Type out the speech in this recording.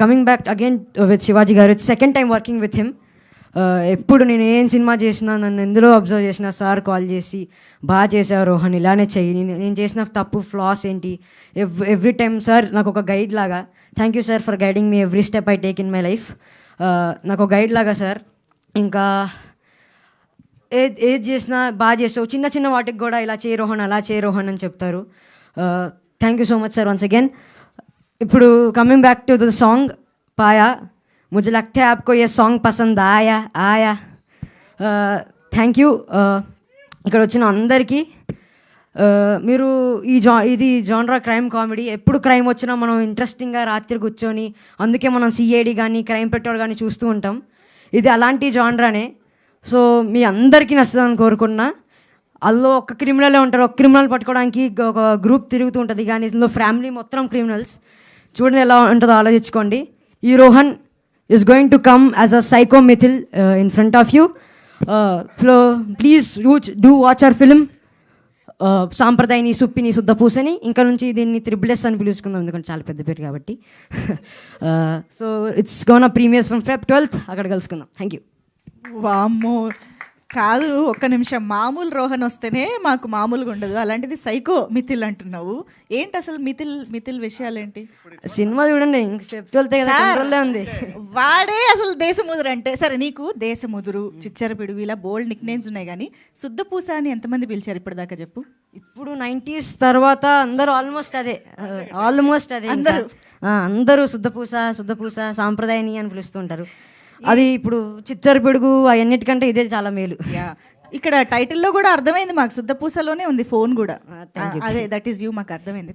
Coming back again with Shivaji గారు, it's second time working with him. ఎప్పుడు నేను ఏం సినిమా చేసినా, నన్ను ఎందులో అబ్జర్వ్ చేసినా సార్ కాల్ చేసి బాగా చేసావు రోహన్, ఇలానే చెయ్యి, నేను చేసిన తప్పు ఫ్లాస్ ఏంటి, ఎవ్రీ టైమ్ సార్ నాకు ఒక గైడ్ లాగా. Thank you sir for guiding me every step I take in my life. నాకు ఒక గైడ్ లాగా సార్. ఇంకా ఏది చేసినా బాగా చేస్తావు, చిన్న చిన్న వాటికి కూడా ఇలా చేయి రోహన్, అలా చేయి రోహన్ అని చెప్తారు. Thank you so much sir once again. ఇప్పుడు coming back to the song పాయా, मुझे लगता है आपको ये सॉन्ग पसंद आया. Thank you. ఇక్కడ వచ్చిన అందరికీ. మీరు ఇది జానరా క్రైమ్ కామెడీ. ఎప్పుడు క్రైమ్ వచ్చినా మనం ఇంట్రెస్టింగ్గా రాత్రి కూర్చొని, అందుకే మనం సిఐడి కానీ క్రైమ్ పెట్రోల్ కానీ చూస్తూ ఉంటాం. ఇది అలాంటి జానరానే. సో మీ అందరికీ నచ్చుతుందని కోరుకున్నా. అందులో ఒక క్రిమినలే ఉంటారు, ఒక క్రిమినల్ పట్టుకోవడానికి ఒక గ్రూప్ తిరుగుతూ ఉంటుంది, కానీ ఇందులో ఫ్యామిలీ మొత్తం క్రిమినల్స్. చూడండి ఎలా ఉంటుందో ఆలోచించుకోండి. ఈ Rohan is going to come as a psycho Mithil in front of you. Please do watch our film సాంప్రదాయని సుప్పిని శుద్ధపూసని. ఇంకా నుంచి దీన్ని త్రిబుల్-ఎస్ అని పిలుచుకుందాం, ఎందుకంటే చాలా పెద్ద పేరు కాబట్టి. So it's gonna premieres from Feb 12th. అక్కడ కలుసుకుందాం. Thank you. వామ్మో, కాదు ఒక్క నిమిషం. మామూలు రోహన్ వస్తేనే మాకు మామూలుగా ఉండదు, అలాంటిది సైకో మిథిల్ అంటున్నావు. ఏంటి అసలు మిథిల్ విషయాలేంటి? సినిమా చూడండి, Feb 12th కదా, కంట్రోల్లో ఉంది. వాడే అసలు దేశముదురు అంటే. సరే, నీకు దేశముదురు, చిచ్చర పిడుగు ఇలా బోల్డ్ నిక్ నేమ్స్ ఉన్నాయి, కానీ శుద్ధపూస అని ఎంతమంది పిలిచారు ఇప్పటిదాకా చెప్పు? ఇప్పుడు 90s తర్వాత అందరూ ఆల్మోస్ట్ అదే అందరూ శుద్ధపూస సాంప్రదాయని అని పిలుస్తుంటారు. అది ఇప్పుడు చిచ్చర పిడుగు అవన్నిటికంటే ఇదే చాలా మేలు. ఇక్కడ టైటిల్లో కూడా అర్థమైంది మాకు, శుద్ధపూసలోనే ఉంది ఫోన్ కూడా. అదే దట్ ఈస్ యూ, మాకు అర్థమైంది.